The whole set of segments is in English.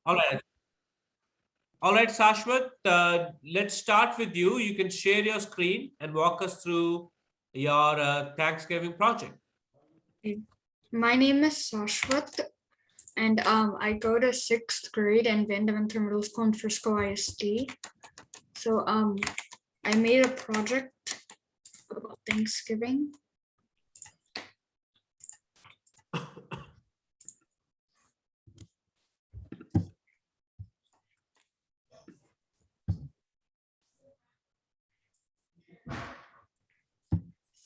All right. All right, Sashwat, let's start with you. You can share your screen and walk us through your Thanksgiving project. Okay. My name is Sashwat, and I go to sixth grade in Van Deventer Middle School in Frisco ISD. So I made a project about Thanksgiving.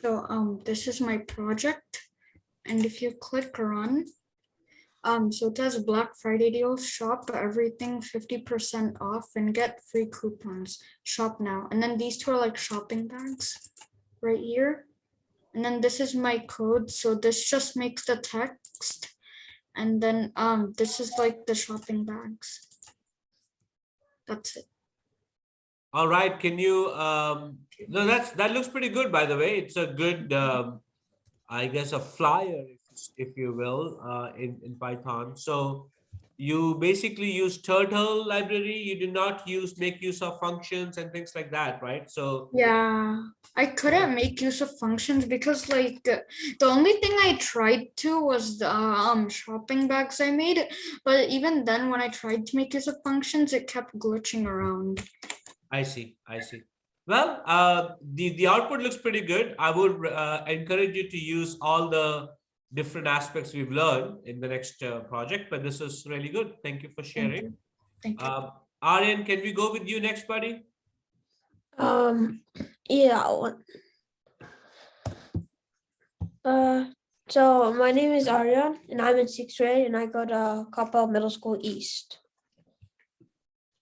So this is my project, and if you click run, so it says Black Friday deals, shop everything 50% off and get free coupons. Shop now. And then these two are like shopping bags right here. And then this is my code. So this just makes the text. And then this is like the shopping bags. That's it. All right. Can you no, that looks pretty good, by the way. It's a good I guess a flyer, if you will, in Python. So you basically use turtle library. You do not make use of functions and things like that, right? So Yeah, I couldn't make use of functions because like the only thing I tried to was the shopping bags I made, but even then when I tried to make use of functions, it kept glitching around. I see. I see. Well, the output looks pretty good. I would encourage you to use all the different aspects we've learned in the next project. But this is really good. Thank you for Thank sharing. you. Thank you. Aryan, can we go with you next, buddy? Um, yeah. So my name is Aryan, and I'm in sixth grade, and I go to Coppell Middle School East.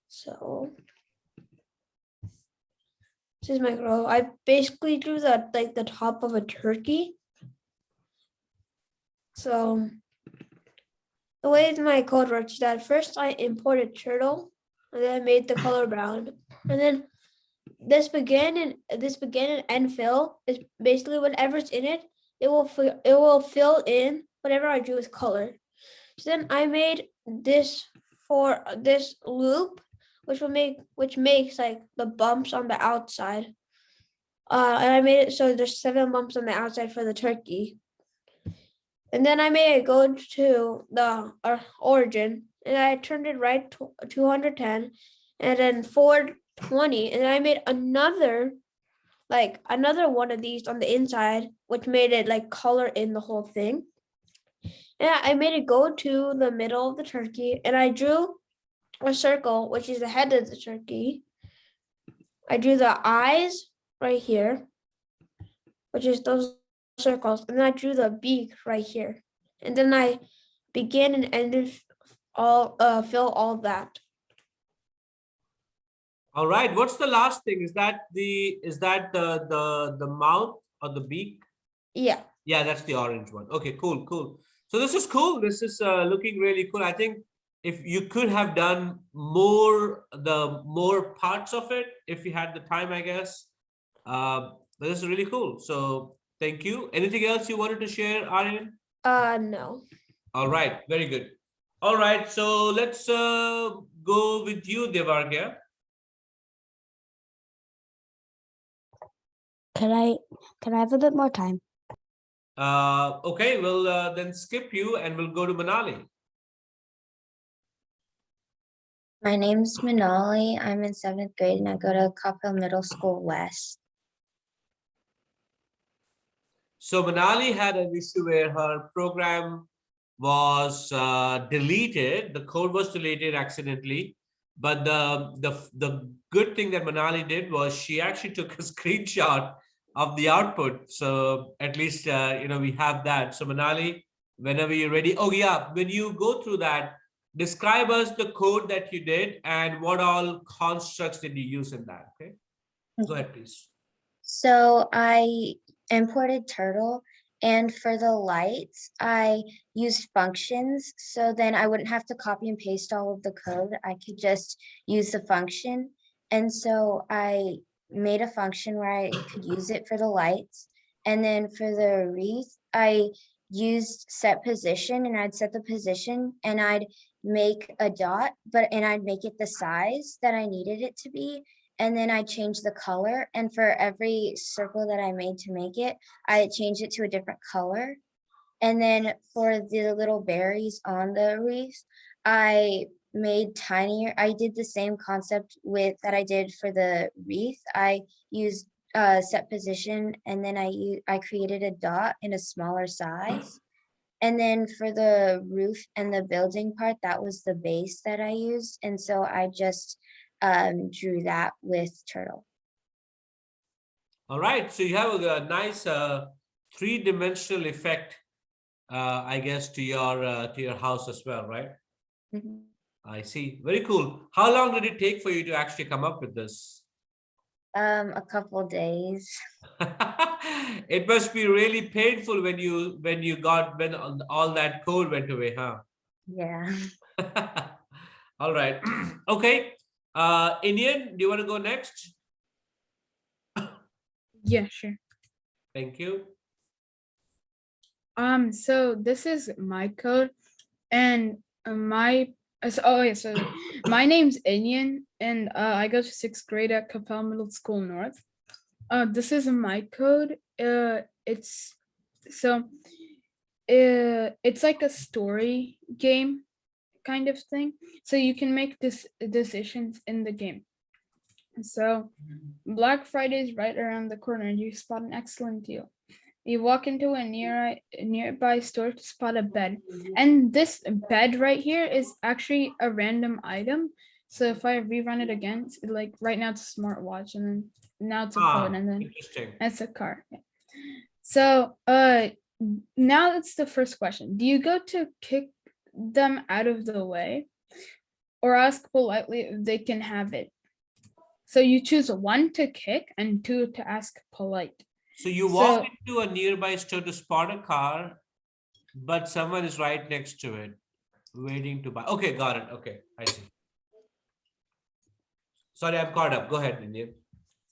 So this is my girl. I basically drew that like the top of a turkey. So the way my code works is that first I imported turtle, and then I made the color brown, and then this begin and end fill is basically whatever's in it. It will fill in whatever I drew with color. So then I made this for this loop, which makes like the bumps on the outside. And I made it so there's 7 bumps on the outside for the turkey. And then I made it go to the origin, and I turned it right to 210, and then forward 20, and then I made another one of these on the inside, which made it like color in the whole thing. And I made it go to the middle of the turkey, and I drew a circle, which is the head of the turkey. I drew the eyes right here, which is those circles, and then I drew the beak right here. And then I began and ended fill all that. All right. What's the last thing? Is that the mouth or the beak? Yeah. Yeah, that's the orange one. Okay, cool, cool. So this is cool. This is looking really cool. I think if you could have done more parts of it, if you had the time, I guess. But this is really cool. So thank you. Anything else you wanted to share, Aryan? No. All right, very good. All right, so let's go with you, Devargya. Can I have a bit more time? Okay, we'll then skip you and we'll go to Manali. My name's Manali. I'm in 7th grade and I go to Coppell Middle School West. So Manali had an issue where her program was deleted. The code was deleted accidentally. But the good thing that Manali did was she actually took a screenshot of the output. So at least, we have that. So Manali, whenever you're ready. Oh yeah, when you go through that, describe us the code that you did and what all constructs did you use in that, okay? Go ahead, please. So I imported turtle, and for the lights, I used functions. So then I wouldn't have to copy and paste all of the code. I could just use the function. And so I made a function where I could use it for the lights. And then for the wreath, I used set position, and I'd set the position, and I'd make a dot, and I'd make it the size that I needed it to be. And then I change the color. And for every circle that I made to make it, I changed it to a different color. And then for the little berries on the wreath, I made tinier. I did the same concept with that I did for the wreath. I used set position, and then I created a dot in a smaller size. And then for the roof and the building part, that was the base that I used. And so I just drew that with turtle. All right, so you have a nice three-dimensional effect, I guess, to your house as well, right? Mhm. I see. Very cool. How long did it take for you to actually come up with this? A couple days. It must be really painful when all that code went away, huh? Yeah. All right. Okay. Indian, do you want to go next? Yeah, sure. Thank you. So this is my code, and so my name's Indian, and I go to 6th grade at Capel Middle School North. This is my code. It's so it's like a story game kind of thing. So you can make decisions in the game. So Black Friday is right around the corner, and you spot an excellent deal. You walk into a nearby store to spot a bed, and this bed right here is actually a random item. So if I rerun it again, like right now it's a smartwatch, and then now it's a phone, and then Interesting. it's a car. Yeah. So now that's the first question. Do you go to kick them out of the way, or ask politely if they can have it? So you choose 1 to kick and 2 to ask polite. So you walk into a nearby store to spot a car, but someone is right next to it, waiting to buy. Okay, got it. Okay, I see. Sorry, I'm caught up. Go ahead, Indian.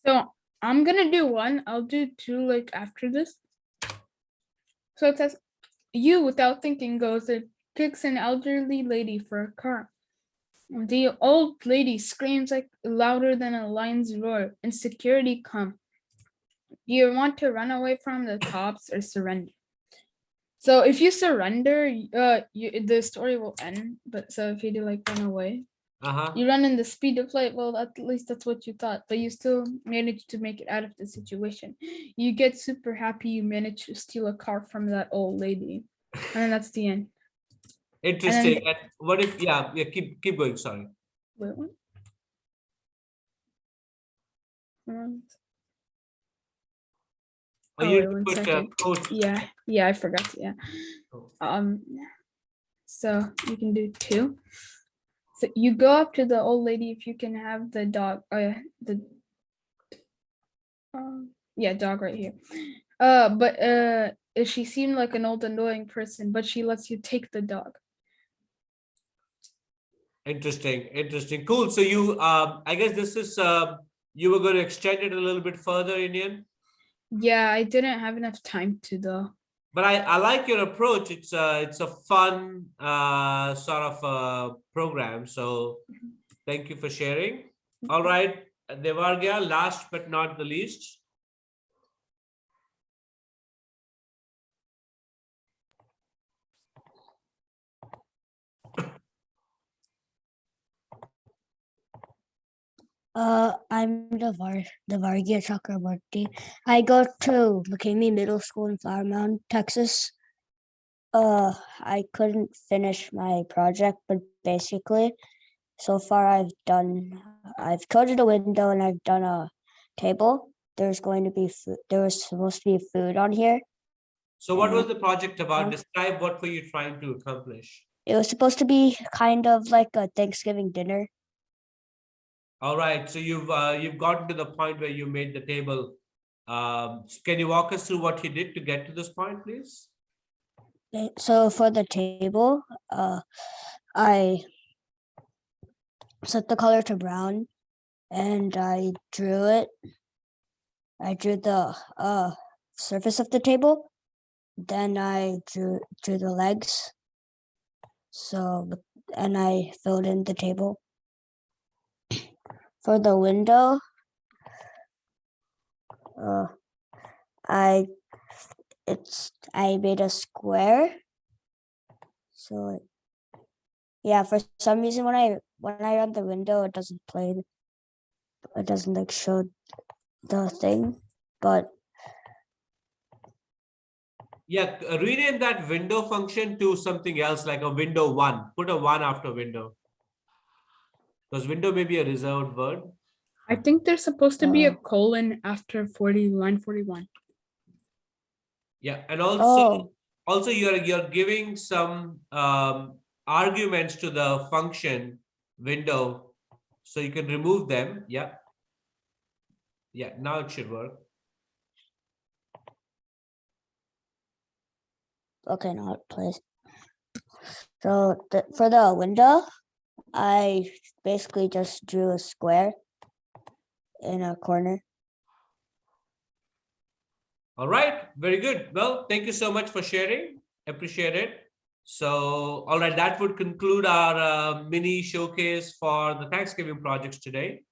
So I'm gonna do 1. I'll do 2 like after this. So it says, you without thinking goes and kicks an elderly lady for a car. The old lady screams like louder than a lion's roar, and security come. Do you want to run away from the cops or surrender? So if you surrender, the story will end. But so if you do like run away, you run in the speed of light. Well, at least that's what you thought, but you still managed to make it out of the situation. You get super happy you managed to steal a car from that old lady, and then that's the end. Interesting. And what if? Yeah. Keep going. Sorry. Wait, what? Oh, Oh, you wait, 1 put second. quote. Yeah, I forgot to, yeah. Oh. So you can do 2. So you go up to the old lady if you can have the dog. Dog right here. But she seemed like an old annoying person, but she lets you take the dog. Interesting. Cool. So you, I guess this is, you were going to extend it a little bit further, Indian. Yeah, I didn't have enough time to though. But I like your approach. It's a fun sort of program. So thank you for sharing. All right, Devargya, last but not the least. I'm Devargya Chakraborty. I go to McCamey Middle School in Flower Mound, Texas. I couldn't finish my project, but basically, so far I've coded a window and I've done a table. There's going to be food. There was supposed to be food on here. So what was the project about? Describe what were you trying to accomplish? It was supposed to be kind of like a Thanksgiving dinner. All right. So you've gotten to the point where you made the table. Can you walk us through what you did to get to this point, please? So for the table, I set the color to brown, and I drew it. I drew the surface of the table. Then I drew the legs. So and I filled in the table. For the window, I made a square. So yeah, for some reason when I run the window, it doesn't play. It doesn't like show the thing, but Yeah, rename that window function to something else like a window 1. Put a 1 after window. Because window may be a reserved word. I think there's supposed to be a Oh. colon after line 41. Yeah, and also oh, you're giving some arguments to the function window, so you can remove them. Yeah. Yeah, now it should work. okay, now it plays. So for the window, I basically just drew a square in a corner. All right, very good. Well, thank you so much for sharing. Appreciate it. So, all right, that would conclude our mini showcase for the Thanksgiving projects today.